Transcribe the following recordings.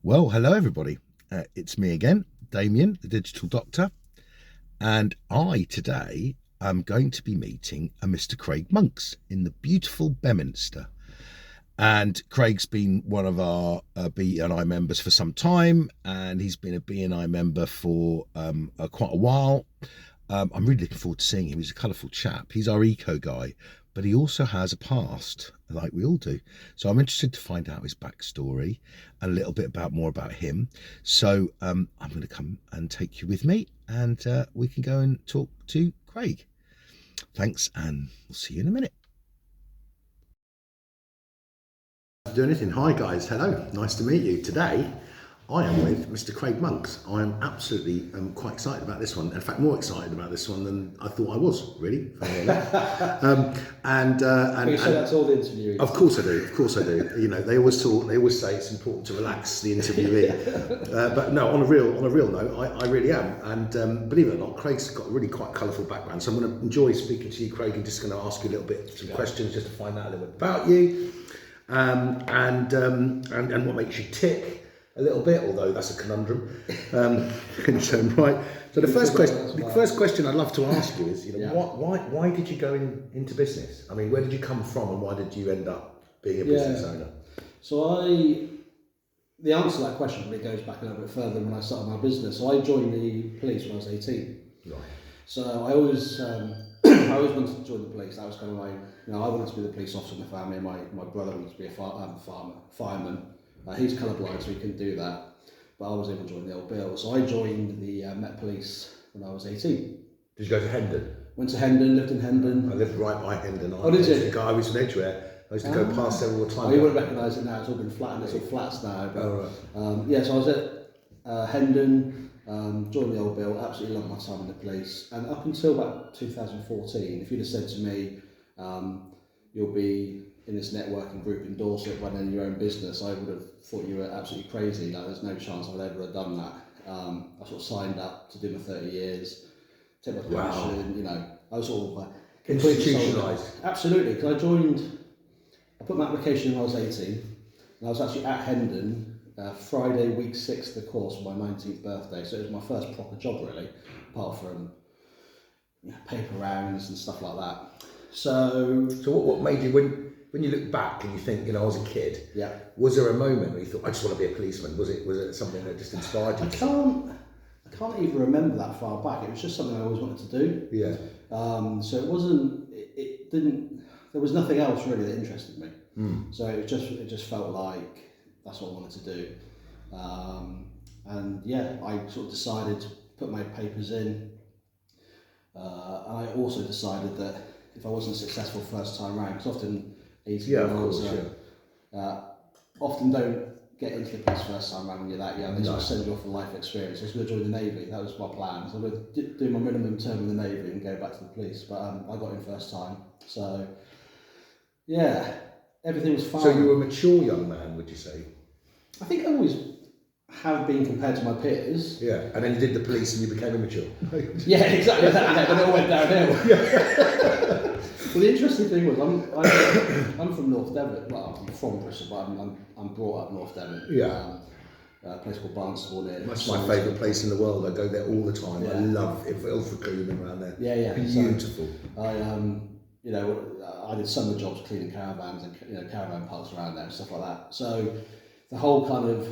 Well, hello everybody. It's me again, Damian, the digital doctor, and I today am going to be meeting a Mr. Craig Monks in the beautiful Beminster. And Craig's been one of our BNI members for some time, and he's been a BNI member for quite a while. I'm really looking forward to seeing him. He's a colourful chap. He's our eco guy, but he also has a past, like we all do. So I'm interested to find out his backstory and a little bit more about him. So I'm going to come and take you with me, and we can go and talk to Craig. Thanks, and we'll see you in a minute. Do anything. Hi guys, hello, nice to meet you. Today I am with Mr. Craig Monks. I am absolutely quite excited about this one. In fact, more excited about this one than I thought I was, really. And you say that's all the interviewees. Of course I do. You know, they always say it's important to relax the interviewee. But no, on a real note, I really am. And believe it or not, Craig's got a really quite colourful background. So I'm going to enjoy speaking to you, Craig, and just going to ask you a little bit some questions just to find out a little bit about you. And what makes you tick a little bit, although that's a conundrum in its own right. So the first question I'd love to ask you is, why did you go into business? I mean, where did you come from, and why did you end up being a business owner? So the answer to that question really goes back a little bit further than when I started my business. So I joined the police when I was 18. Right. So I always I always wanted to join the police. That was kind of I wanted to be the police officer in the family. My brother wanted to be a fireman. He's colourblind, so he couldn't do that. But I was able to join the old bill. So I joined the Met Police when I was 18. Did you go to Hendon? Went to Hendon, lived in Hendon. I lived right by Hendon. Oh, did you? I was from Edgware. I used to go past there all the time. Oh, you wouldn't recognise it now. It's all been flattened. It's all flats now. But, right. So I was at Hendon. Joined the old bill, absolutely loved my time in the police, and up until about 2014, if you'd have said to me, you'll be in this networking group in Dorset running your own business, I would have thought you were absolutely crazy. Like, there's no chance I would ever have done that. I sort of signed up to do my 30 years, take my pension, I was sort of institutionalised. Absolutely, because I put my application in when I was 18, and I was actually at Hendon Friday, week 6 of the course for my 19th birthday, so it was my first proper job really, apart from paper rounds and stuff like that. So what made you, when you look back and you think, I was a kid, was there a moment where you thought, I just want to be a policeman? Was it something that just inspired you? I can't even remember that far back. It was just something I always wanted to do. Yeah. So it didn't, there was nothing else really that interested me. So it just felt like that's what I wanted to do. I sort of decided to put my papers in. And I also decided that if I wasn't successful first time round, because often 18-year-olds often don't get into the police first time round when you're that young. They sort of send you off for life experience. I was going to join the Navy. That was my plan. So I was going to do my minimum term in the Navy and go back to the police. But I got in first time. So, everything was fine. So you were a mature young man, would you say? I think I always have been compared to my peers. Yeah, and then you did the police and you became immature. Yeah, exactly. Then it all went downhill. Well, the interesting thing was I'm from North Devon. Well, I'm from Bristol, but I'm brought up North Devon. Yeah. A place called Barnstable near. That's my favourite place in the world. I go there all the time. Yeah. I love Ilfracombe and around there. Yeah. Beautiful. So, I did summer jobs cleaning caravans and caravan parks around there and stuff like that. So the whole kind of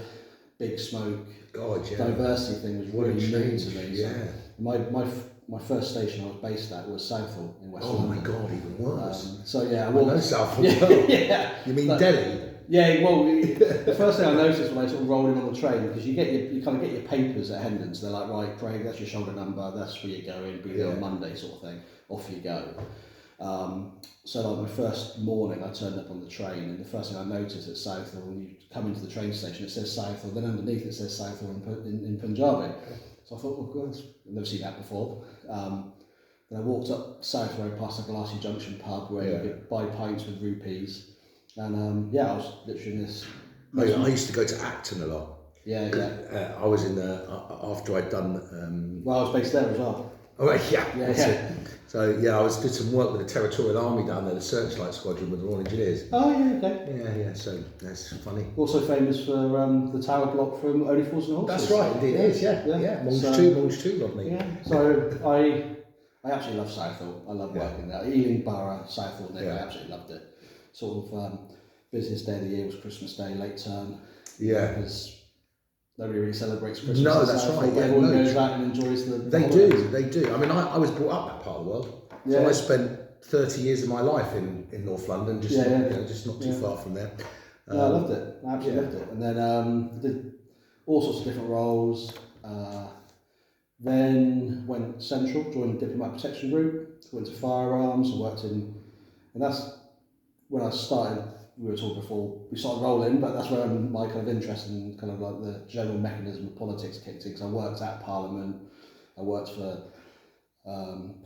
big smoke diversity thing was really new to me. Yeah. So my first station I was based at was Southall in West London. Oh my God, even worse. I know Southall well. Yeah. You mean Delhi? Yeah, well, the first thing I noticed when I sort of rolled in on the train, because you kind of get your papers at Hendon, so they're like, right, Craig, that's your shoulder number, that's where you're going, be there on Monday sort of thing, off you go. So like my first morning I turned up on the train, and the first thing I noticed at Southall, when you come into the train station it says Southall, then underneath it says Southall in Punjabi. So I thought, oh God, I've never seen that before. Then I walked up South Road past the Glassy Junction pub where you could buy pints with rupees. And I was literally in this. I used to go to Acton a lot. Yeah. I was in after I'd done. Well, I was based there as well. Oh, right, yeah. Yeah, That's yeah. it. So yeah, I did some work with the Territorial Army down there, the Searchlight Squadron with the Royal Engineers. Oh, yeah, okay. Yeah. So that's funny. Also famous for the tower block from Only Fools and Horses. That's right, indeed it is. Yeah. Monge 2, Rodney. Yeah. So I absolutely love Southall. I love working there. Ealing Borough, Southall, I absolutely loved it. Sort of busiest day of the year was Christmas Day, late term. Yeah. Because nobody really celebrates Christmas. No, that's right. Yeah, everyone goes out and enjoys the They do. I mean, I was brought up that part of the world. So I spent 30 years of my life in North London, just not too far from there. No, I loved it. I absolutely loved it. And then did all sorts of different roles. Then went central, joined the Diplomat Protection Group, went to firearms, worked in, and that's when I started. We were talking before we started rolling, but that's where my kind of interest in kind of like the general mechanism of politics kicked in. Because I worked at Parliament, I worked for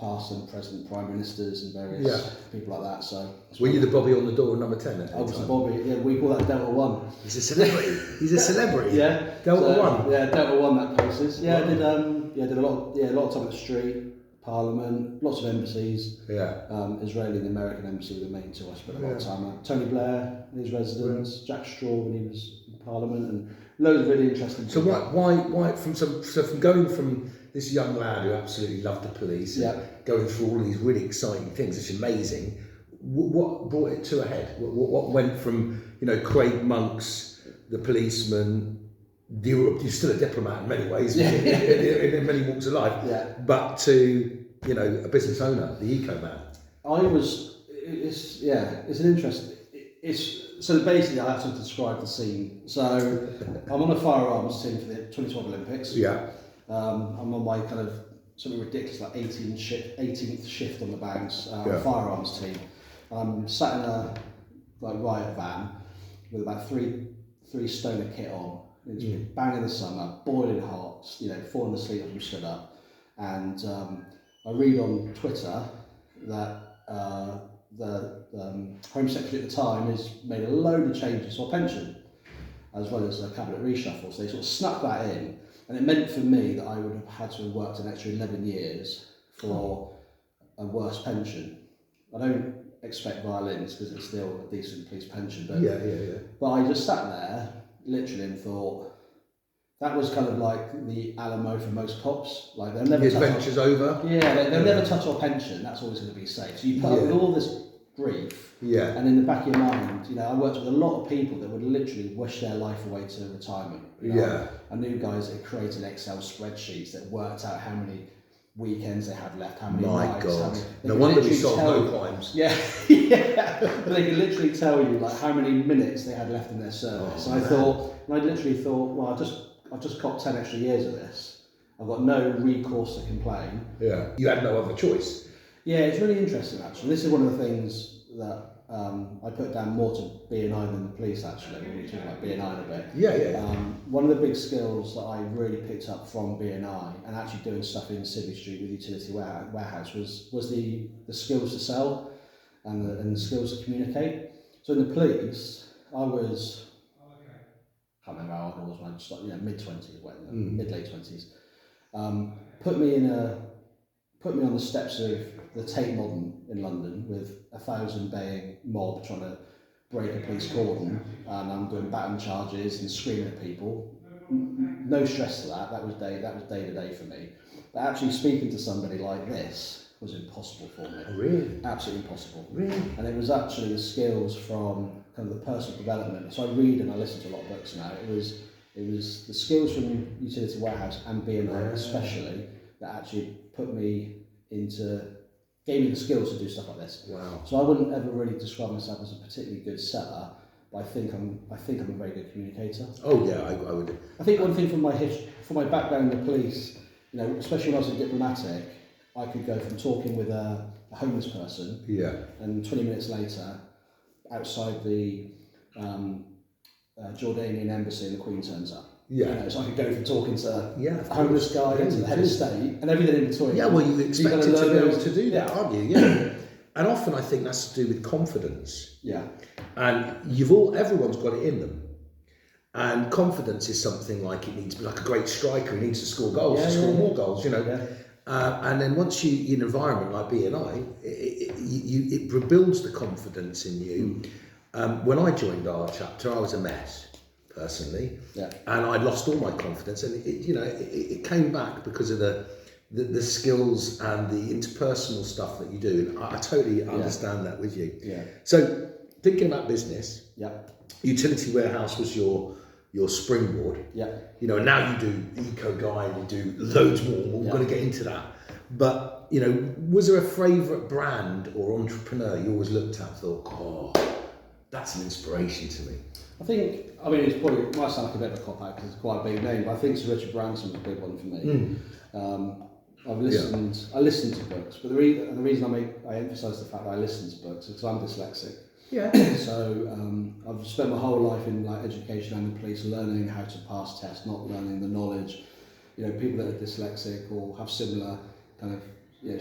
past and present prime ministers and various people like that. So were you the Bobby on the door number 10? I was the Bobby. Yeah, we call that Delta 1. He's a celebrity. He's a celebrity. Yeah, Delta 1. Yeah, Delta 1. That places. Yeah, I did a lot of time at the street. Parliament, lots of embassies. Yeah. Israeli and American embassy were the main two I spent a lot of time at. Tony Blair, his residence, Jack Straw when he was in Parliament, and loads of really interesting. So why from going from this young lad who absolutely loved the police, going through all of these really exciting things, it's amazing. What brought it to a head? What went from Craig Monks, the policeman? You're still a diplomat in many ways, in many walks of life, but to a business owner, the eco man. It's an interesting. So basically I have to describe the scene. So I'm on a firearms team for the 2012 Olympics. Yeah. I'm on my kind of something ridiculous like 18th shift on the banks firearms team. I'm sat in a riot van with about three stoner kit on. It's been bang in the summer, boiling hot, falling asleep as we stood up. And I read on Twitter that the Home Secretary at the time has made a load of changes to our pension, as well as a cabinet reshuffle. So they sort of snuck that in. And it meant for me that I would have had to have worked an extra 11 years for a worse pension. I don't expect violins because it's still a decent police pension. But But I just sat there literally and thought that was kind of like the Alamo for most cops. Like they'll never the adventure's over. Yeah, they'll never touch our pension. That's always going to be safe. So you put up with all this grief, and in the back of your mind, I worked with a lot of people that would literally wish their life away to retirement. I knew guys that created Excel spreadsheets that worked out how many weekends they had left, how many nights. God. No wonder we solved no crimes. Yeah, but they could literally tell you like how many minutes they had left in their service. I literally thought, well, I've just copped 10 extra years of this. I've got no recourse to complain. Yeah, you had no other choice. Yeah, it's really interesting actually. This is one of the things that I put down more to BNI than the police actually, when we talk about BNI in a bit. Yeah. One of the big skills that I really picked up from BNI and actually doing stuff in Civvy Street with Utility Warehouse was the skills to sell and the skills to communicate. So in the police, I can't remember how old I was when I started, mid-20s, mid-late 20s. Put me on the steps of the Tate Modern in London with 1,000 baying mob trying to break a police cordon, and I'm doing baton charges and screaming at people. No stress to that. That was day to day for me. But actually speaking to somebody like this was impossible for me. Oh, really? Absolutely impossible. Really? And it was actually the skills from kind of the personal development. So I read and I listen to a lot of books now. It was the skills from Utility Warehouse and BNI especially that actually gave me the skills to do stuff like this. Wow. So I wouldn't ever really describe myself as a particularly good seller, but I think I'm a very good communicator. Oh yeah, I would. I think one thing from my background in the police, especially when I was in diplomatic, I could go from talking with a homeless person, and 20 minutes later, outside the Jordanian embassy, and the Queen turns up. Yeah. So I could go from talking to a homeless guy to the head of state and everything in between. Yeah, well, you expected to be able to do that, aren't you? Yeah. And often I think that's to do with confidence. Yeah. And everyone's got it in them. And confidence is something like it needs to be like a great striker who needs to score goals, score more goals, And then once you're in an environment like BNI, it rebuilds the confidence in you. When I joined our chapter, I was a mess, personally, and I'd lost all my confidence, and it came back because of the skills and the interpersonal stuff that you do. And I totally understand that with you. Yeah. So thinking about business, Yeah. utility warehouse was your springboard. Yeah. And now you do Eco Guy and you do loads more. We're going to get into that. But, was there a favourite brand or entrepreneur you always looked at and thought, oh, that's an inspiration to me? I think, it's probably, it might sound like a bit of a cop-out because it's quite a big name, but I think Sir Richard Branson was a big one for me. I listen to books, but the reason I emphasise the fact that I listen to books is because I'm dyslexic. Yeah. So I've spent my whole life in education and the police learning how to pass tests, not learning the knowledge. People that are dyslexic or have similar kind of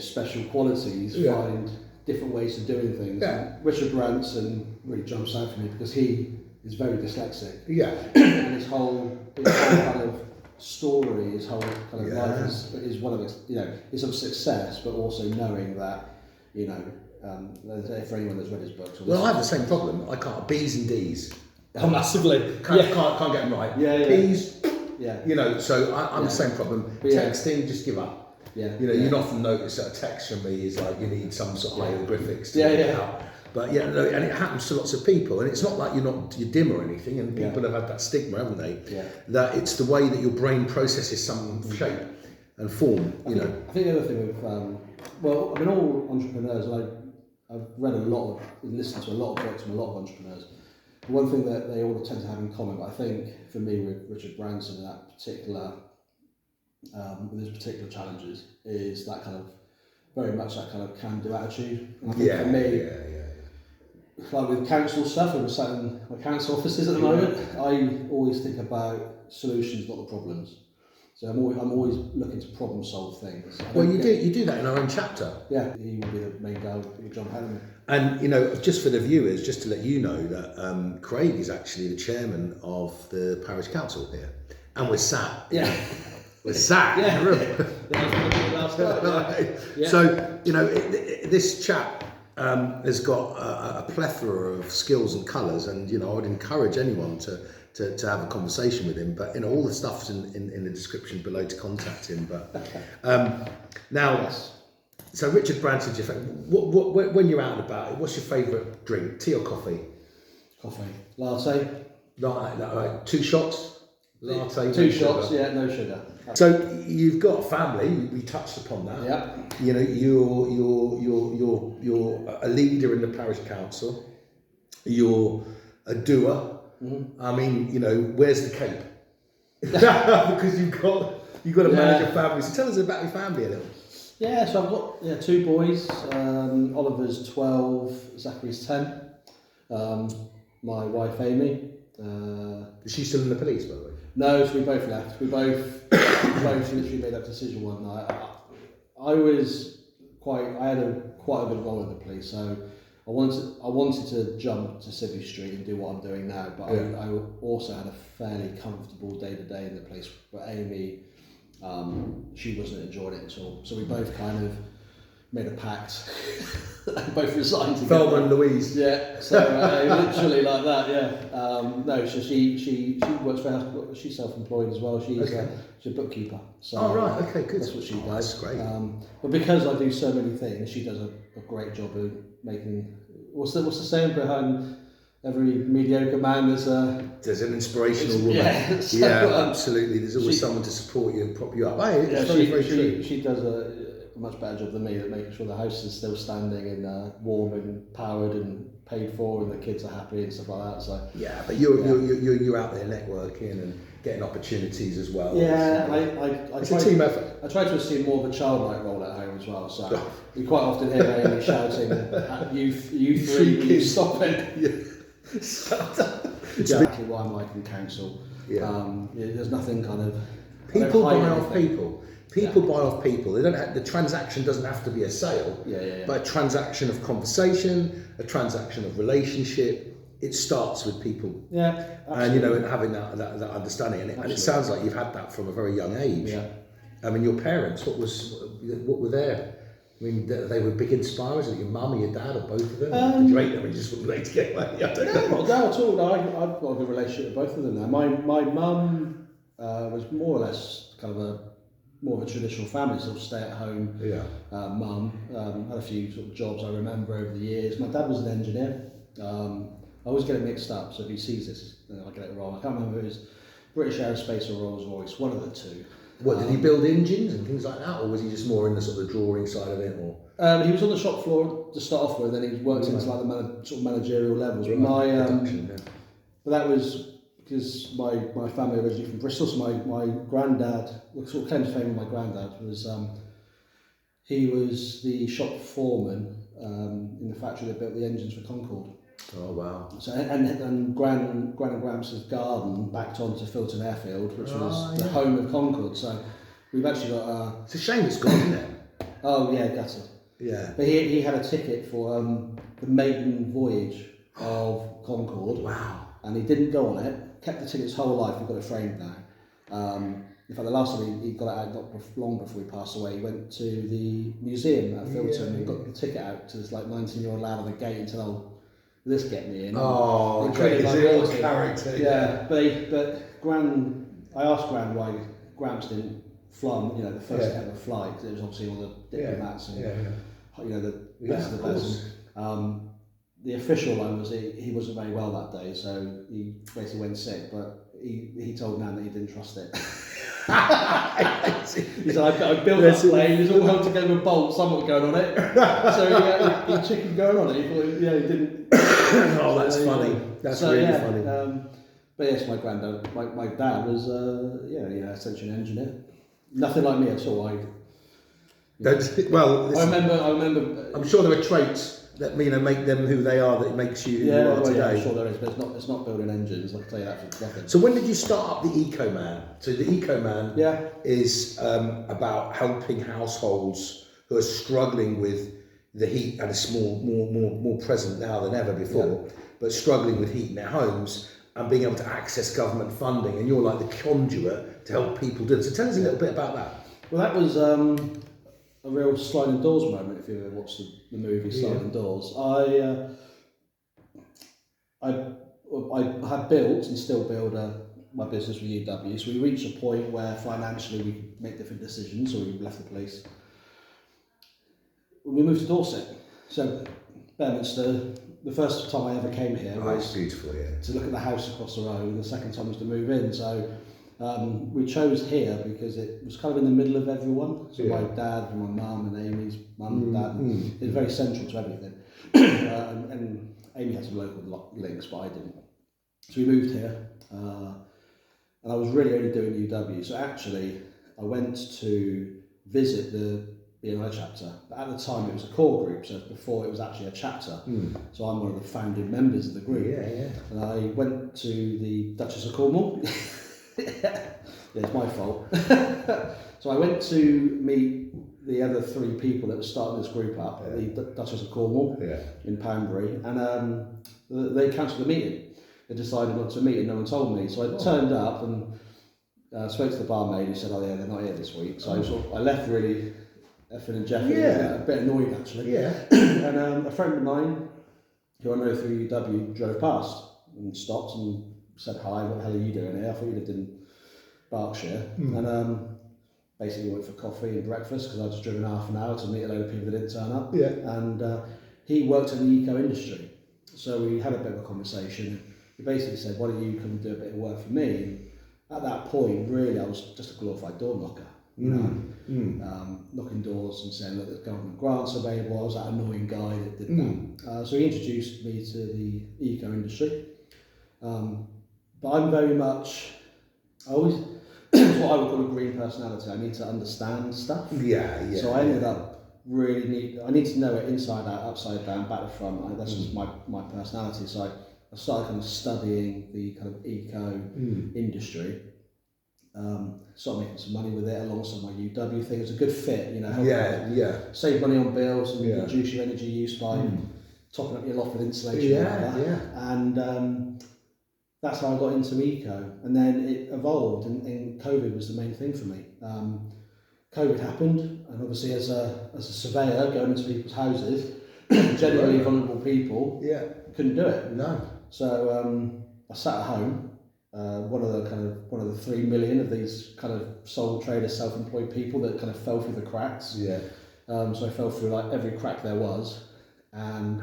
special qualities find different ways of doing things. Yeah. And Richard Branson really jumps out for me because he is very dyslexic. Yeah. And his whole kind of story, his whole kind of life is one of its, it's of success, but also knowing that, for anyone that's read his books. Well, I have the same problem. I can't, B's and D's. Oh, massively. Can't get them right. B's, so I'm the same problem. Texting, just give up. Yeah. You'd often notice that a text from me is like you need some sort of hieroglyphics to work it out. But and it happens to lots of people, and it's not like you're dim or anything, and people have had that stigma, haven't they? Yeah. That it's the way that your brain processes some shape and form, I think the other thing with, all entrepreneurs, I've read listened to a lot of books from a lot of entrepreneurs. The one thing that they all tend to have in common, but I think for me with Richard Branson and that particular, with his particular challenges, is that kind of, very much that kind of can-do attitude. And I think for me, like with council stuff, and we're sat in my council offices at the moment, I always think about solutions, not the problems. So I'm always looking to problem solve things. Well, you do that in our own chapter. Yeah, he will be the main guy, John Hanlon. And just for the viewers, just to let you know that Craig is actually the chairman of the parish council here, and we're sat. Yeah. We're sat in the room. So this chap has got a plethora of skills and colours, and I would encourage anyone to have a conversation with him. But all the stuff's in the description below to contact him. But now, so Richard Branson's your favourite. When you're out and about, what's your favourite drink? Tea or coffee? Coffee. Latte. Latte. 2 shots. Latte. 2 shots. Sugar. Yeah, no sugar. So you've got a family. We touched upon that. Yeah. You're a leader in the parish council. You're a doer. Mm-hmm. I mean, where's the cape? Because you've got to manage your family. So tell us about your family a little. Yeah, so I've got 2 boys. Oliver's 12, Zachary's 10. My wife Amy. Is she still in the police, by the way? No, so we both left. We both literally made that decision one night. I had quite a good role in the police, so I wanted to jump to Civvy Street and do what I'm doing now, but I also had a fairly comfortable day-to-day in the police. But Amy, she wasn't enjoying it at all. So we both kind of made a pact. Both resigned together. Thelma and Louise. Yeah, so literally like that, yeah. No, so she works for us, she's self-employed as well. She's a bookkeeper. So right, okay, good. That's what she does. That's great. But because I do so many things, she does a great job of making, what's the saying behind every mediocre man? There's an inspirational woman. Yeah, so, absolutely. There's always someone to support you and prop you up. It's very true. She does a much better job than me at making sure the house is still standing and warm and powered and paid for, and the kids are happy and stuff like that. So but you're out there networking and getting opportunities as well. Yeah, it's a team effort. I try to assume more of a childlike role at home as well. So we quite often hear Amy shouting, "You three, you stop it!" Yeah. Exactly why I'm liking council. There's nothing kind of people buy off people. People buy off people. They don't. The transaction doesn't have to be a sale, but a transaction of conversation, a transaction of relationship. It starts with people. Yeah, absolutely. And and having that understanding, and it sounds like you've had that from a very young age. Yeah. I mean, your parents, what were their? I mean, they were big inspirers. Your mum or your dad or both of them? Did you hate them and you just wouldn't wait to get away? I don't know. Not at all. No, I've got a good relationship with both of them now. My mum was more or less kind of more of a traditional family, sort of stay-at-home mum. Had a few sort of jobs I remember over the years. My dad was an engineer. I always get it mixed up, so if he sees this, I get it wrong. I can't remember if it was British Aerospace or Rolls-Royce, one of the two. What, did he build engines and things like that, or was he just more in the sort of drawing side of it? Or he was on the shop floor to start off with, then he worked into like the sort of managerial levels. Right. But that was because my family originally from Bristol, so my granddad, the sort of claim to fame of my granddad was he was the shop foreman in the factory that built the engines for Concorde. Oh wow! So and Gran and Gramps' garden backed onto Filton Airfield, which was the home of Concorde. So we've actually got. It's a shame it's gone, isn't it? Oh yeah, gutted. Yeah. But he had a ticket for the maiden voyage of Concorde. Wow. And he didn't go on it. Kept the ticket his whole life. We've got it framed now. In fact, the last time he got it out, not long before he passed away, he went to the museum at Filton and got the ticket out to this like 19-year-old lad on the gate and said, "Oh, this get me in." Oh, great character. Yeah, but I asked Gran why Gramps didn't fly, the first ever flight, because it was obviously all the diplomats and the best of the best. The official one was he wasn't very well that day, so he basically went sick. But he told Nan that he didn't trust it. He said, I built that plane, it's all held together with bolts, something going on it. So he chicken going on it, he thought, he didn't. Oh, that's funny. That's really funny. But yes, my granddad, my dad was, essentially an engineer. Nothing like me at all. I remember. I'm sure there are traits that make them who they are, that makes you who you are today. Yeah, I'm sure there is, but it's not building engines. I can tell you that for nothing. So when did you start up the Eco Man? So the Eco Man is about helping households who are struggling with the heat, and it's more present now than ever before, but struggling with heat in their homes and being able to access government funding, and you're like the conduit to help people do it. So tell us a little bit about that. Well, that was a real sliding doors moment. If you ever watched the movie Sliding Doors, I had built and still build my business with UW. So we reached a point where financially we could make different decisions, so we left the place. We moved to Dorset. So Bedminster, the first time I ever came here was beautiful, to look at the house across the road, and the second time was to move in. So we chose here because it was kind of in the middle of everyone. So my dad and my mum and Amy's mum and dad, it was very central to everything. And Amy had some local links, but I didn't. So we moved here, and I was really only doing UW. So actually, I went to visit the BNI chapter, but at the time it was a core group, so before it was actually a chapter. So I'm one of the founding members of the group. And I went to the Duchess of Cornwall. It's my fault. So I went to meet the other three people that were starting this group up at the Duchess of Cornwall in Poundbury, and they cancelled the meeting. They decided not to meet, and no one told me. So I turned up and spoke to the barmaid, who said, "Oh yeah, they're not here this week." So I left really effing and jeffing, a bit annoyed actually. And a friend of mine, who I know through UW, drove past and stopped and said, "Hi, what the hell are you doing here? I thought you lived in Berkshire." And basically went for coffee and breakfast, because I'd just driven half an hour to meet a load of people that didn't turn up. And he worked in the eco industry. So we had a bit of a conversation. He basically said, "Why don't you come and do a bit of work for me?" And at that point, really, I was just a glorified door knocker. Knocking doors and saying that there's government grants available. I was that annoying guy that did that. So he introduced me to the eco industry. But I'm very much, what I would call a green personality. I need to understand stuff. So I ended up I need to know it inside out, upside down, back to front. That's just my personality. So I started kind of studying the kind of eco industry. Started making some money with it alongside my UW thing. It was a good fit, help save money on bills and reduce your energy use by topping up your loft with insulation. And that's how I got into eco, and then it evolved, and COVID was the main thing for me. COVID happened, and obviously as a surveyor going into people's houses, generally vulnerable people couldn't do it. No. So I sat at home. One of the 3 million of these kind of sole trader, self-employed people that kind of fell through the cracks. Yeah. So I fell through like every crack there was. And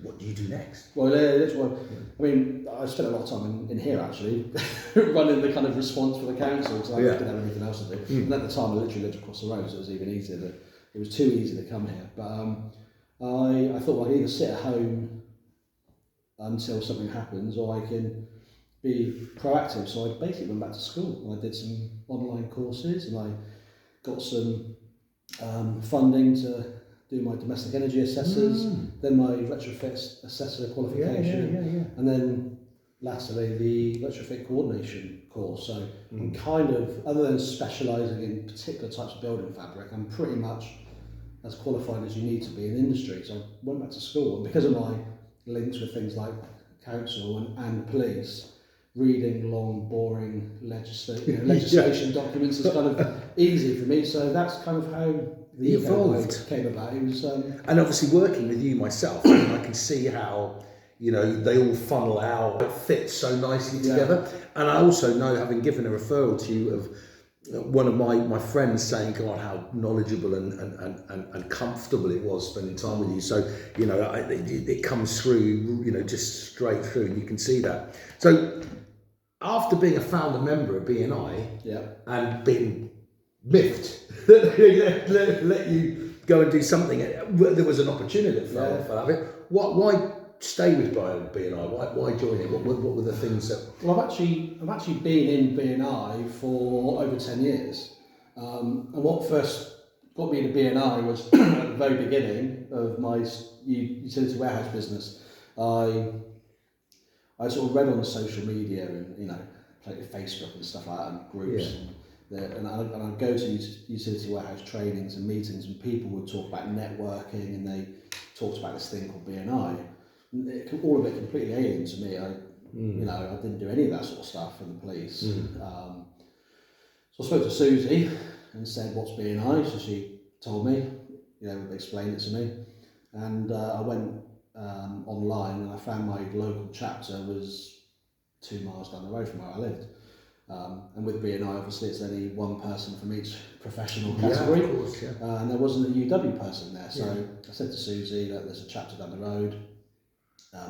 what do you do next? Well, that's what I mean. I spent a lot of time in here actually, running the kind of response for the council, because I didn't have anything else to do. And at the time, I literally lived across the road, so it was even easier. It was too easy to come here. But I thought, well, I can either sit at home until something happens, or I can be proactive. So I basically went back to school and I did some online courses, and I got some funding to do my domestic energy assessors, then my retrofit assessor qualification, and then lastly the retrofit coordination course. So I'm kind of, other than specialising in particular types of building fabric, I'm pretty much as qualified as you need to be in the industry. So I went back to school, and because of my links with things like council and police, reading long, boring legislation documents is kind of easy for me. So that's kind of how the evolved came about. It was, and obviously working with you myself, I can see how they all funnel out. It fits so nicely together. And I also know, having given a referral to you of one of my friends saying, God, how knowledgeable and comfortable it was spending time with you. So it comes through, just straight through, and you can see that. So after being a founder member of BNI and being miffed, let you go and do something, there was an opportunity that fell out of it. Why stay with BNI? Why join it? What were the things that? Well, I've actually been in BNI for over 10 years, and what first got me into BNI was at the very beginning of my utility warehouse business. I sort of read on social media and like Facebook and stuff like that, and groups. And I'd go to utility warehouse trainings and meetings, and people would talk about networking, and they talked about this thing called BNI. All of it completely alien to me. I didn't do any of that sort of stuff for the police. So I spoke to Susie and said, "What's BNI?" So she told me, explained it to me, and I went online, and I found my local chapter was 2 miles down the road from where I lived. And with BNI, obviously, it's only one person from each professional category. Of course, and there wasn't a UW person there. So I said to Susie that there's a chapter down the road.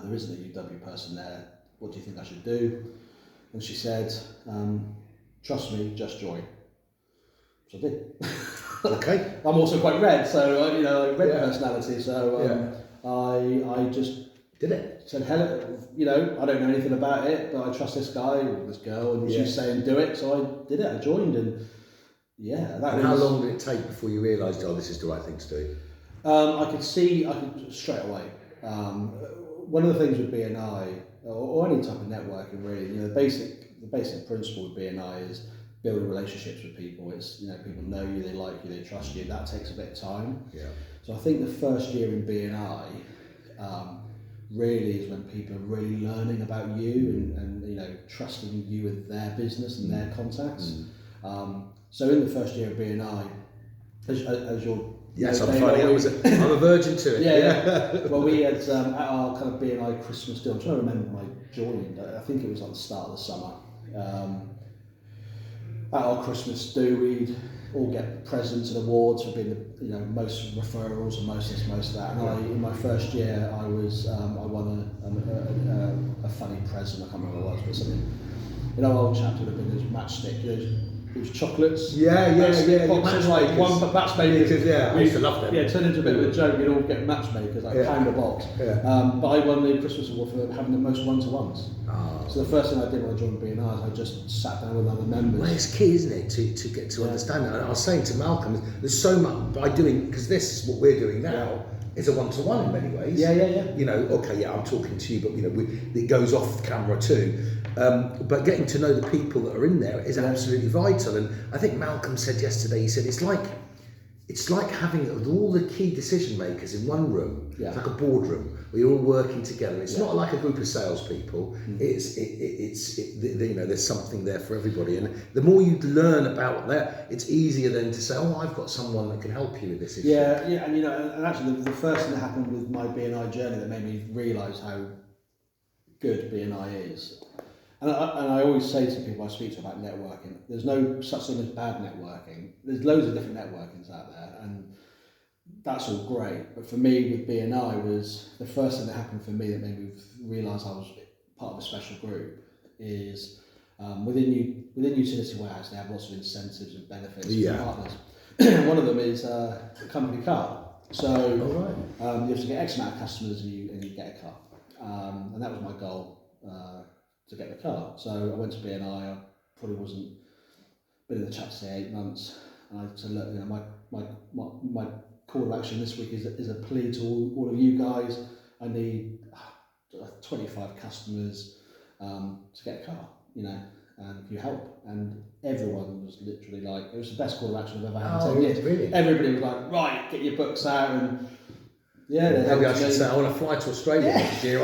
There isn't a UW person there. What do you think I should do? And she said, trust me, just join. So I did. Okay. I'm also quite red, so I red personality. So I just did it. Said, hello, I don't know anything about it, but I trust this guy or this girl, and she's saying do it, so I did it. I joined, and how long did it take before you realised, this is the right thing to do? I could straight away. One of the things with BNI, or any type of networking really, the basic principle with BNI is building relationships with people. It's people know you, they like you, they trust you. That takes a bit of time. Yeah. So I think the first year in BNI really is when people are really learning about you and trusting you with their business and their contacts. So in the first year of BNI, as you're yes, I'm a virgin to it. Well, we had at our kind of BNI Christmas do. I'm trying to remember when I joined. I think it was like the start of the summer. At our Christmas do, we'd all get presents and awards for being the most referrals and most this, most that. And in my first year, I won a funny present. I can't remember what it was, but something. Old chap would have been those matchstick. It was chocolates. Boxes, like one matchmakers. I used to love them. Yeah, it turned into a bit of a joke. We'd all get matchmakers, like a pound a box. But I won the Christmas award for having the most one-to-ones. So the first thing I did when I joined BNI is I just sat down with other members. Well, it's key, isn't it, to get to understand that. And I was saying to Malcolm, there's so much by doing, because this is what we're doing now. It's a one-to-one in many ways. I'm talking to you, but it goes off camera too. But getting to know the people that are in there is absolutely vital. And I think Malcolm said yesterday, he said it's it's like having all the key decision makers in one room. Yeah. It's like a boardroom where you're all working together. It's not like a group of salespeople. It's you know, there's something there for everybody, and the more you learn about that, it's easier then to say, oh, I've got someone that can help you with this issue. Yeah, and you know, and actually the first thing that happened with my BNI journey that made me realise how good BNI is. And I always say to people I speak to about networking, there's no such thing as bad networking. There's loads of different networkings out there, and that's all great. But for me, with BNI, was the first thing that happened for me that made me realise I was part of a special group is within Utility Warehouse, they have lots of incentives and benefits for partners. One of them is a company car. So you have to get X amount of customers and you get a car. And that was my goal. To get the car. So I went to BNI, I probably been in the chat say 8 months, and I said, look, you know, my call to action this week is a plea to all of you guys. I need 25 customers to get a car, you know, and can you help? And everyone was literally like, it was the best call to action I've ever had in 10 years. Really? Everybody was like, right, get your books out, and maybe I should say I want to fly to Australia next year.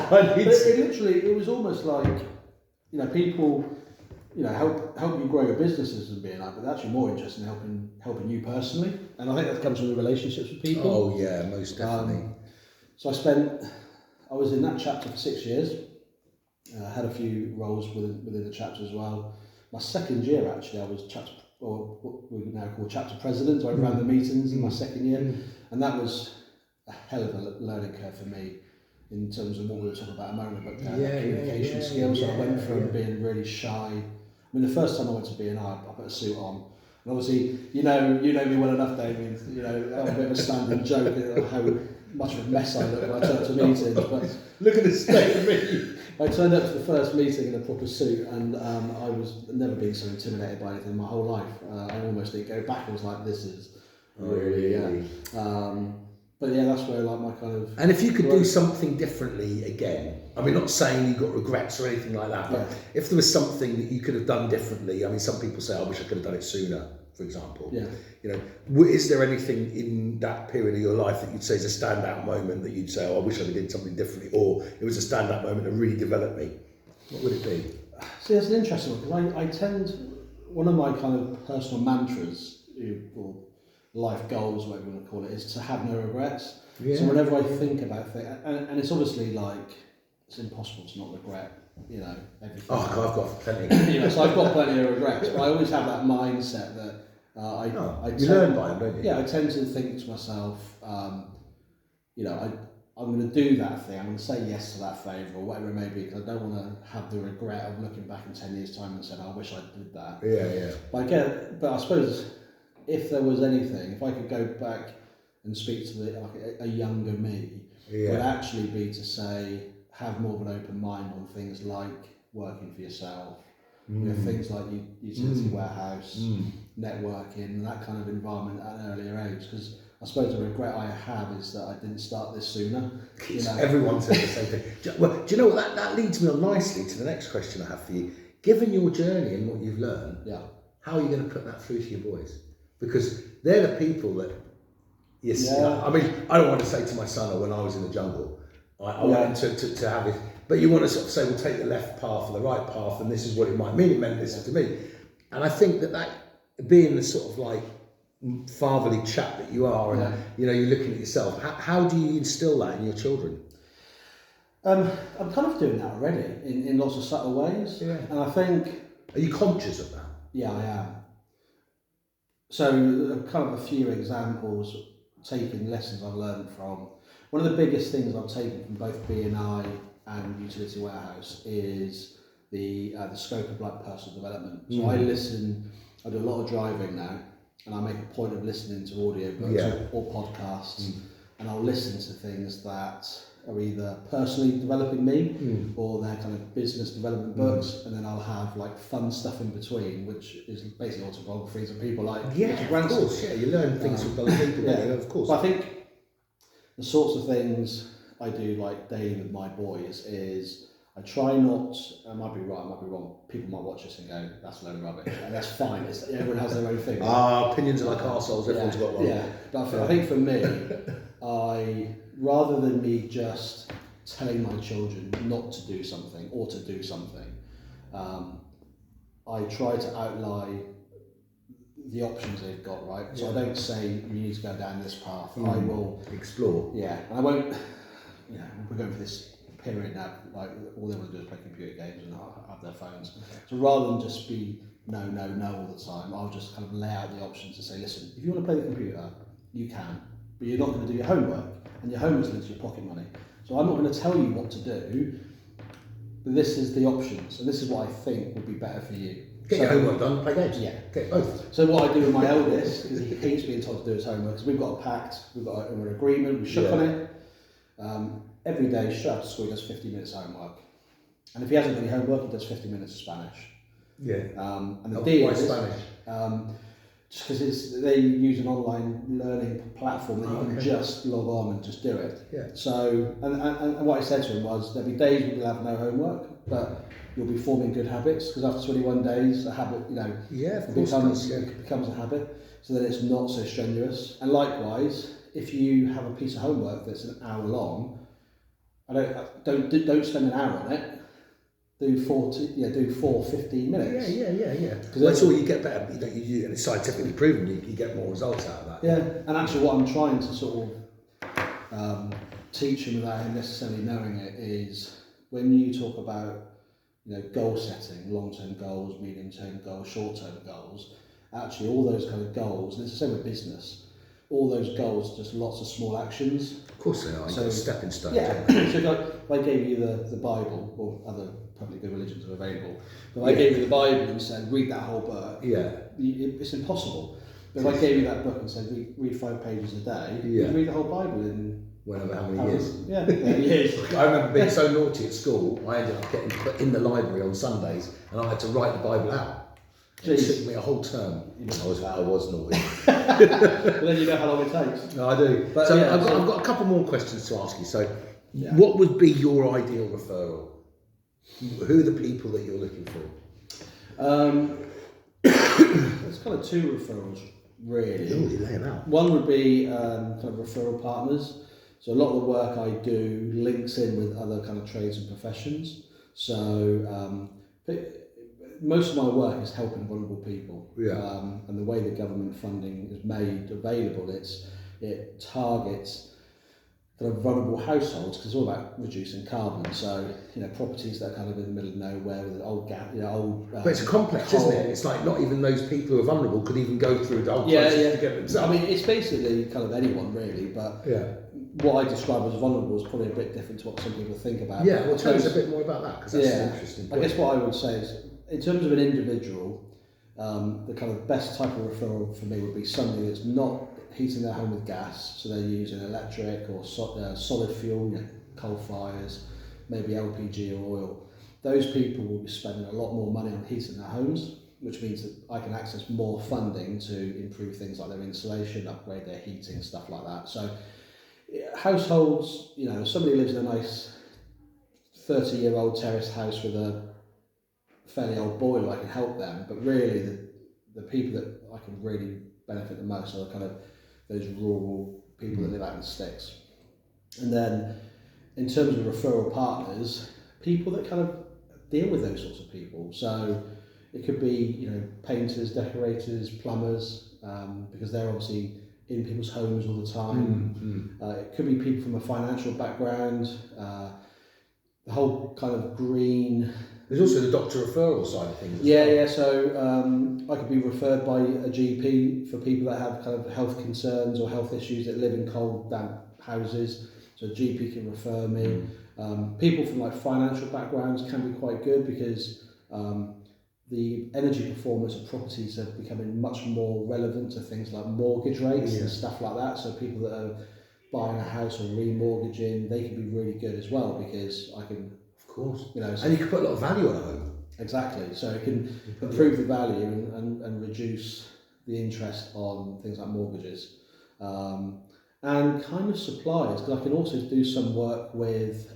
But it was almost like, you know, people, you know, help you grow your businesses and being like, but they're actually more interested in helping you personally. And I think that comes from the relationships with people. Oh yeah, most definitely. So I was in that chapter for 6 years. I had a few roles within the chapter as well. My second year actually, I was what we now call chapter president. So I ran the meetings in my second year, and that was a hell of a learning curve for me in terms of what we were talking about a moment ago, communication skills. So I went from being really shy. I mean, the first time I went to BNI, I put a suit on. And obviously, you know me well enough, Damian. You know, that was a bit of a standing joke how much of a mess I look when I turn up to meetings. But look at the state of me. I turned up to the first meeting in a proper suit, and I was never been so intimidated by anything in my whole life. I almost didn't go back. I was like, this is really. But yeah, that's where like my kind of... And if you could do something differently again, I mean, not saying you got regrets or anything like that, but if there was something that you could have done differently, I mean, some people say, I wish I could have done it sooner, for example. Yeah. You know, is there anything in that period of your life that you'd say is a standout moment that you'd say, oh, I wish I had did something differently, or it was a standout moment that really developed me? What would it be? See, that's an interesting one, because one of my kind of personal mantras, or life goals, whatever you want to call it, is to have no regrets. Yeah. So whenever I think about things, and it's obviously like, it's impossible to not regret, you know, everything. Oh, God, I've got plenty. You know, so I've got plenty of regrets, but I always have that mindset that you learn by them, don't you? Yeah, I tend to think to myself, you know, I'm going to do that thing, I'm going to say yes to that favour or whatever it may be, because I don't want to have the regret of looking back in 10 years' time and saying, I wish I did that. Yeah. But I suppose if there was anything, if I could go back and speak to a younger me, it would actually be to say, have more of an open mind on things like working for yourself, you know, things like utility warehouse, networking, and that kind of environment at an earlier age. Because I suppose the regret I have is that I didn't start this sooner. You know? Everyone says the same thing. Well, do you know what? That leads me on nicely to the next question I have for you. Given your journey and what you've learned, how are you going to put that through to your boys? Because they're the people that, I mean, I don't want to say to my son, or when I was in the jungle, I wanted to have it, but you want to sort of say, well, take the left path or the right path, and this is what it might mean. It meant this to me. And I think that being the sort of like fatherly chap that you are, and you know, you're looking at yourself, how do you instill that in your children? I'm kind of doing that already in lots of subtle ways. Yeah. And I think... Are you conscious of that? Yeah, I am. So, kind of a few examples, taking lessons I've learned from. One of the biggest things I've taken from both BNI and Utility Warehouse is the scope of like personal development. So I do a lot of driving now, and I make a point of listening to audiobooks or podcasts, and I'll listen to things that are either personally developing me or they're kind of business development books, and then I'll have like fun stuff in between, which is basically autobiographies of people like of course, you learn things from other people, of course. But I think the sorts of things I do like daily with my boys is I try not. I might be right. I might be wrong. People might watch this and go, "That's a load of rubbish," and that's fine. Everyone has their own thing. Opinions are like arseholes. Everyone's got one. Yeah, but I think for me, rather than me just telling my children not to do something or to do something, I try to outline the options they've got, right? So I don't say you need to go down this path. I will explore. Yeah, and I won't. We're going for this period now. Like all they want to do is play computer games and have their phones. So rather than just be no all the time, I'll just kind of lay out the options and say, listen, if you want to play the computer, you can, but you're not going to do your homework, and your homework's linked to your pocket money. So I'm not going to tell you what to do. But this is the options, and this is what I think would be better for you. Get your homework done, play games. Yeah. Get both. So what I do with my eldest is he hates being told to do his homework, because we've got a pact, we've got an agreement, we shook on it. Every day, straight after school, he does 50 minutes homework. And if he hasn't got any homework, he does 50 minutes of Spanish. Yeah. And the deal is, Spanish? just because they use an online learning platform that you can just log on and just do it. Yeah. So, and what I said to him was, there'll be days when you'll have no homework, but you'll be forming good habits, because after 21 days, a habit, becomes a habit, so that it's not so strenuous. And likewise, if you have a piece of homework that's an hour long, don't spend an hour on it. Do 15 minutes. Yeah. Because that's all you get better. And it's scientifically proven. You get more results out of that. Yeah, and actually, what I'm trying to sort of teach him without him necessarily knowing it is, when you talk about goal setting, long-term goals, medium-term goals, short-term goals. Actually, all those kind of goals, and it's the same with business. All those goals are just lots of small actions. Of course they are. So stepping stones. Yeah. So if I gave you the Bible, or other public good religions are available, but if I gave you the Bible and said read that whole book, it's impossible. But if I gave you that book and said read 5 pages a day, you'd read the whole Bible in how many years? Years. I remember being so naughty at school, I ended up getting put in the library on Sundays, and I had to write the Bible out. It took me a whole term. I was naughty. Well, then you know how long it takes. No, I do. But I've got a couple more questions to ask you. So, what would be your ideal referral? Who are the people that you're looking for? There's kind of 2 referrals, really. Ooh, lay them out. One would be kind of referral partners. So a lot of the work I do links in with other kind of trades and professions. So most of my work is helping vulnerable people. And the way the government funding is made available, it targets kind of vulnerable households, because it's all about reducing carbon. So properties that are kind of in the middle of nowhere with an old gap, but it's complex, isn't it? It's like not even those people who are vulnerable could even go through the whole process to get themselves. I mean, it's basically kind of anyone really, but what I describe as vulnerable is probably a bit different to what some people think about. Yeah, well, tell us a bit more about that, because that's an interesting point. I guess what I would say is, in terms of an individual, the kind of best type of referral for me would be somebody that's not heating their home with gas, so they're using electric or solid fuel, coal fires, maybe LPG or oil. Those people will be spending a lot more money on heating their homes, which means that I can access more funding to improve things like their insulation, upgrade their heating, stuff like that. So households, if somebody lives in a nice 30-year-old terraced house with a fairly old boiler, I can help them, but really the people that I can really benefit the most are kind of those rural people that live out in the sticks. And then in terms of referral partners, people that kind of deal with those sorts of people. So it could be painters, decorators, plumbers, because they're obviously in people's homes all the time. It could be people from a financial background, the whole kind of green. There's also the doctor referral side of things. So I could be referred by a GP for people that have kind of health concerns or health issues that live in cold, damp houses. So a GP can refer me. People from like financial backgrounds can be quite good, because the energy performance of properties are becoming much more relevant to things like mortgage rates and stuff like that. So people that are buying a house or remortgaging, they can be really good as well, because I can. Of course. So and you can put a lot of value on a home. Exactly. So it can improve the value and reduce the interest on things like mortgages. And kind of suppliers, because I can also do some work with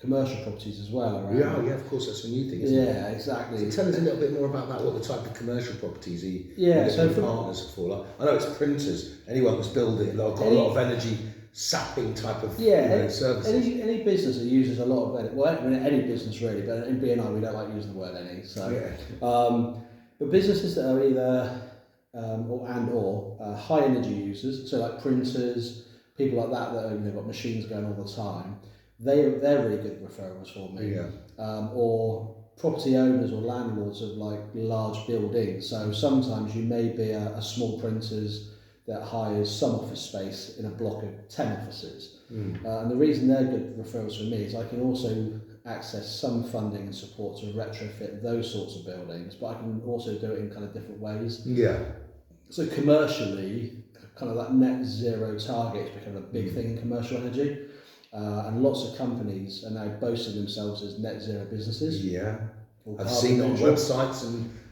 commercial properties as well around. Yeah, of course, that's a new thing, isn't it? Yeah, exactly. So tell us a little bit more about that, what the type of commercial properties are you so for partners for? Like, I know it's printers, anyone that's building, got a lot of energy sapping type of services. Any business that uses a lot of energy, well, I mean, any business really, but in BNI we don't like using the word any. So, but businesses that are either or high energy users, so like printers, people like that are, got machines going all the time, they're really good referrals for me. Or property owners or landlords of like large buildings. So sometimes you may be a small printers that hires some office space in a block of 10 offices. And the reason they're good referrals for me is I can also access some funding and support to retrofit those sorts of buildings, but I can also do it in kind of different ways. So commercially, kind of that net zero target is becoming a big thing in commercial energy. And lots of companies are now boasting themselves as net zero businesses. I've seen it on websites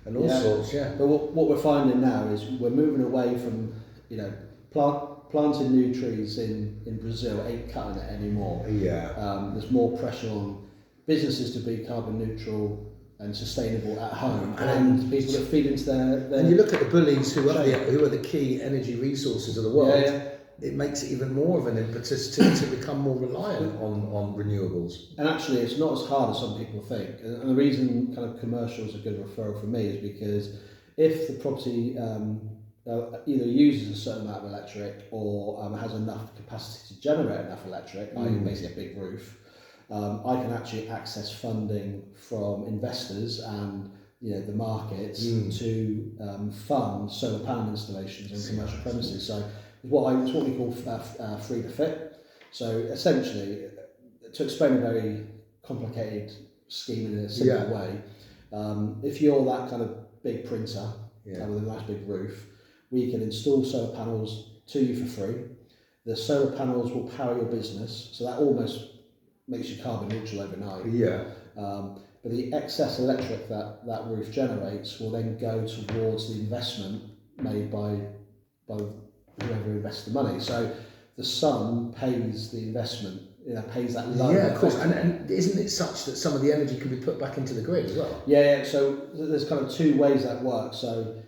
and all sorts. But what we're finding now is we're moving away from, planting new trees in Brazil ain't cutting it anymore. There's more pressure on businesses to be carbon neutral and sustainable at home, and people that feed into their and you look at the bullies who are the key energy resources of the world. It makes it even more of an impetus to become more reliant on renewables. And actually, it's not as hard as some people think. And the reason kind of commercial is a good referral for me is because if the property either uses a certain amount of electric or has enough capacity to generate enough electric, i.e. basically a big roof, I can actually access funding from investors and the markets to fund solar panel installations on commercial premises. So it's what we call free to fit. So essentially, to explain a very complicated scheme in a simple way, if you're that kind of big printer with a nice big roof, we can install solar panels to you for free. The solar panels will power your business, so that almost makes you carbon neutral overnight. But the excess electric that roof generates will then go towards the investment made by whoever invests the money. So the sun pays the investment, pays that loan. Of course. And isn't it such that some of the energy can be put back into the grid as well? So there's kind of two ways that works. So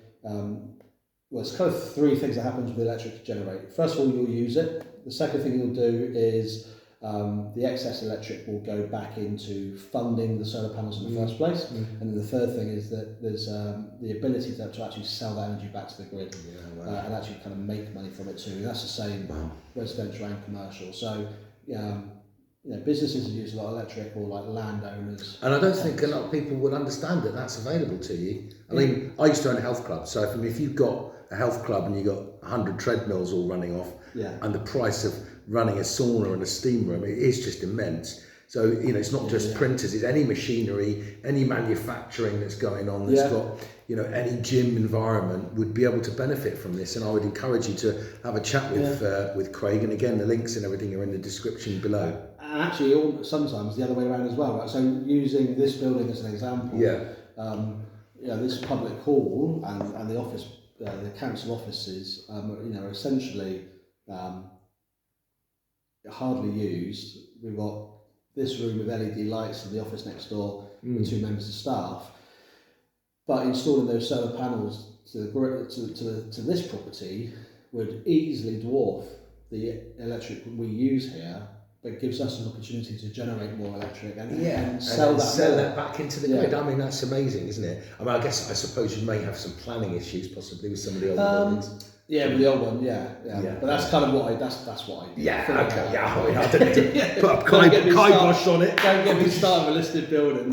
there's kind of three things that happens with the electric generator. First of all, you'll use it. The second thing you'll do is the excess electric will go back into funding the solar panels in the first place. And then the third thing is that there's the ability to actually sell that energy back to the grid and actually kind of make money from it too. And that's the same residential and commercial. So businesses that use a lot of electric, or like landowners. And I don't think a lot of people would understand that that's available to you. I mean, I used to own a health club, so if you've got a health club and you've got 100 treadmills all running off, and the price of running a sauna and a steam room, it is just immense. So, it's not just printers, it's any machinery, any manufacturing that's going on that's got, any gym environment would be able to benefit from this. And I would encourage you to have a chat with Craig. And again, the links and everything are in the description below. And actually, sometimes the other way around as well, right? So using this building as an example, this public hall and the office, the council offices, are essentially hardly used. We've got this room with LED lights and the office next door with 2 members of staff. But installing those solar panels to this property would easily dwarf the electric we use here, but gives us an opportunity to generate more electric and sell that back into the grid. I mean, that's amazing, isn't it? I mean, I suppose you may have some planning issues possibly with some of the older buildings. With the old one, But that's kind of what that's what I do. I didn't put a kibosh on it. Don't get me started with a listed building.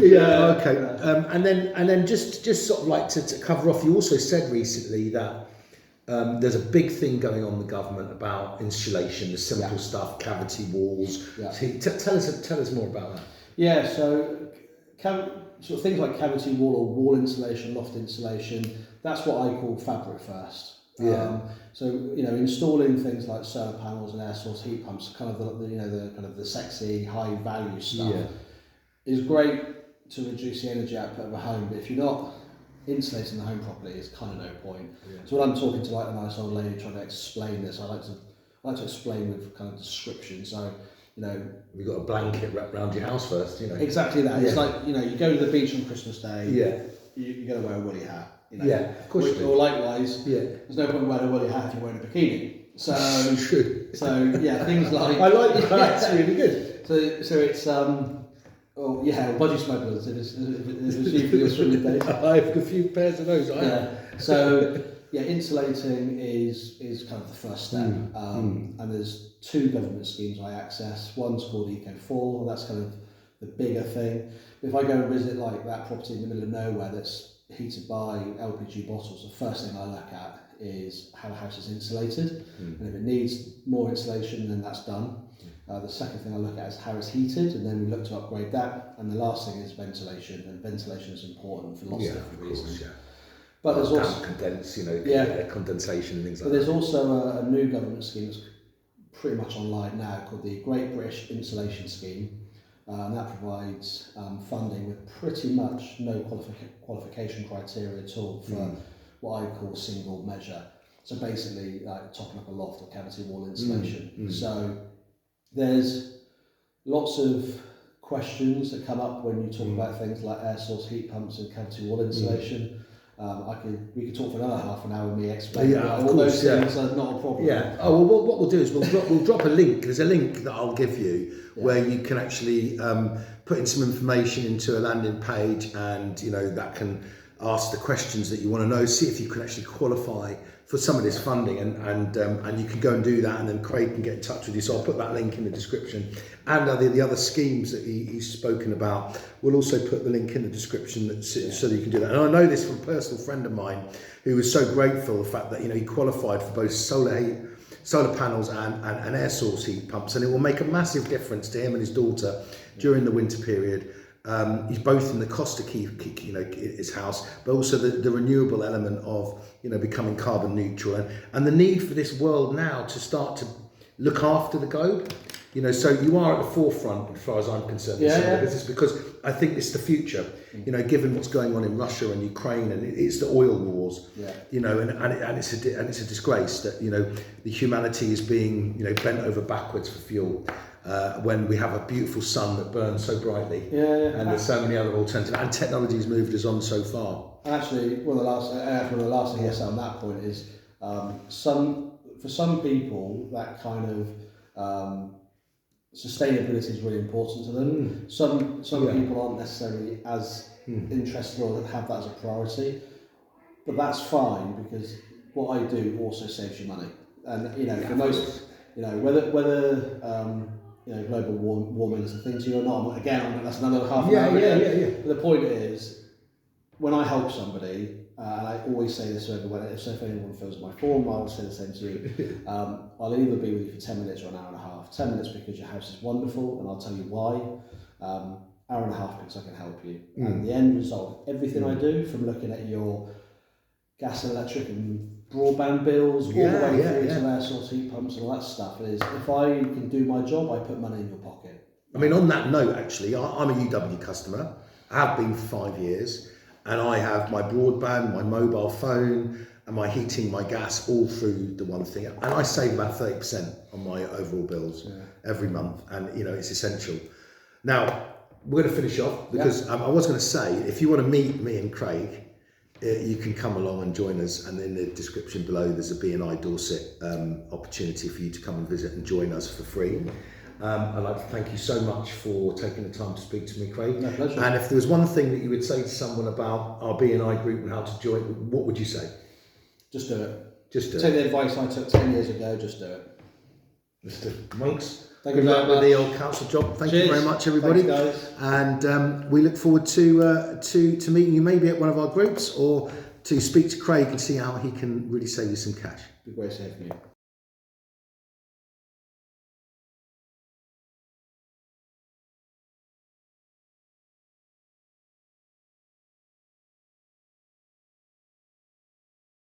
And then just sort of like to cover off, you also said recently that there's a big thing going on in the government about insulation, the simple stuff, cavity walls. Tell us more about that. So sort of things like cavity wall or wall insulation, loft insulation, that's what I call fabric first. So installing things like solar panels and air source heat pumps, kind of the kind of the sexy high value stuff, is great to reduce the energy output of a home. But if you're not insulating the home properly, it's kind of no point. So when I'm talking to like a nice old lady trying to explain this, I like to explain with kind of description. So you know, You've got a blanket wrapped around your house first, you know. Exactly that. It's Yeah. like, you know, you go to the beach on Christmas Day. Yeah. You're going to wear a woolly hat. You know? Yeah, of course you do. Or likewise, Yeah. there's no point wearing a woolly hat if you're wearing a bikini. So True. So yeah, things like I like that. That's really good. So it's budgie smugglers. It was you for your swimming days. I have a few pairs of those. So yeah, insulating is kind of the first step. And there's 2 government schemes I access. One's called Eco4. That's kind of the bigger thing. If I go and visit like that property in the middle of nowhere that's heated by LPG bottles, the first thing I look at is how the house is insulated, and if it needs more insulation, then that's done. The second thing I look at is how it's heated, and then we look to upgrade that. And the last thing is ventilation, and ventilation is important for lots of different reasons. Yeah. But there's also condensation and things like that. But there's also a new government scheme that's pretty much online now called the Great British Insulation Scheme. And that provides funding with pretty much no qualification criteria at all for what I call single measure. So basically, like topping up a loft or cavity wall insulation. So there's lots of questions that come up when you talk about things like air source heat pumps and cavity wall insulation. We could talk for another half an hour with me explaining all those things are not a problem. Yeah. Oh well, what we'll do is we'll drop a link. There's a link that I'll give you where you can actually put in some information into a landing page, and you know that can ask the questions that you want to know. See if you can actually qualify for some of this funding, and you can go and do that, and then Craig can get in touch with you. So I'll put that link in the description, and the other schemes that he's spoken about. We'll also put the link in the description so that you can do that. And I know this from a personal friend of mine who was so grateful the fact that he qualified for both solar panels and air source heat pumps, and it will make a massive difference to him and his daughter during the winter period. He's both in the cost to keep his house, but also the renewable element of becoming carbon neutral, and the need for this world now to start to look after the globe. So you are at the forefront as far as I'm concerned. Because I think it's the future. Given what's going on in Russia and Ukraine, and it's the oil wars. And it's a disgrace that the humanity is being bent over backwards for fuel. When we have a beautiful sun that burns so brightly, and there's so many other alternatives, and technology has moved us on so far. And actually, one of the last things I say on that point is, for some people, that kind of sustainability is really important to them. Some people aren't necessarily as interested or have that as a priority, but that's fine because what I do also saves you money. And for most, whether global warming is a thing to you or not. Again, that's another half an hour. But the point is, when I help somebody, and I always say this if anyone fills my form, I'll say the same to you. I'll either be with you for 10 minutes or an hour and a half. 10 minutes because your house is wonderful, and I'll tell you why. Hour and a half because I can help you. And the end result, everything I do, from looking at your gas and electric and broadband bills, all the way through to air source heat pumps and all that stuff, is if I can do my job, I put money in your pocket. I mean, on that note, actually, I'm a UW customer. I have been for 5 years, and I have my broadband, my mobile phone, and my heating, my gas, all through the one thing. And I save about 30% on my overall bills every month, and it's essential. Now, we're going to finish off because I was going to say, if you want to meet me and Craig, you can come along and join us, and in the description below there's a BNI Dorset opportunity for you to come and visit and join us for free. I'd like to thank you so much for taking the time to speak to me, Craig. No, pleasure. And if there was one thing that you would say to someone about our BNI group and how to join, what would you say? Just do it. Just do it. Take the advice I took 10 years ago, just do it. Mr. Monks, Thank you good very luck with much. the old council job. Thank Cheers. you very much, everybody. Thanks, guys. And we look forward to meeting you maybe at one of our groups, or to speak to Craig and see how he can really save you some cash. Be great to hear from you.